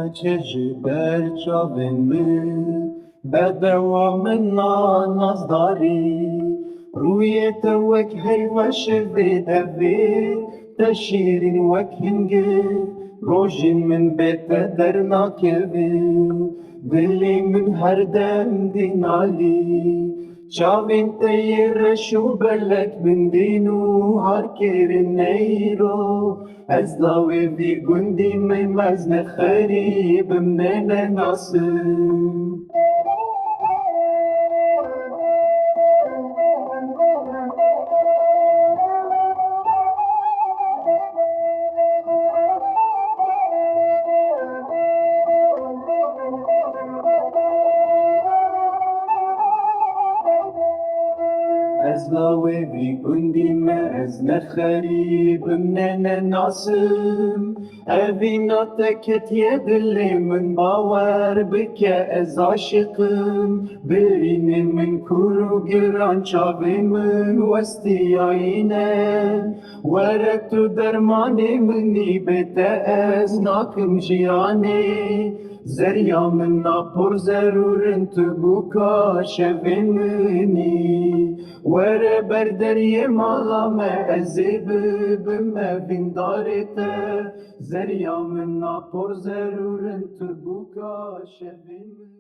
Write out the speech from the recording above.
چجبر چاوین من بدوا من نازداری روی تو وک هیوش بدوی تشیرین وک هنگه روژین من بیت در ناکوی دلی من هر دم دینالی چاوین تیرش و بلک بندینو هر کرن نیرو از لاوی بی گندی می مزن خریب من ناسم از لاوی بی گندی از نخریب من ناسم اوینا تکت یه دلی من باور بکه از عاشقم برین من کرو گران چاوی من وستی آینه ورک تو درمانی منی بته از ناکم جیانی زریا من ناپر ضرورن تو بوکا شوین منی ور بردری مالا ما ازیب بم بیندارته زریا من ناپر ضرورن تو بوکا شوین منی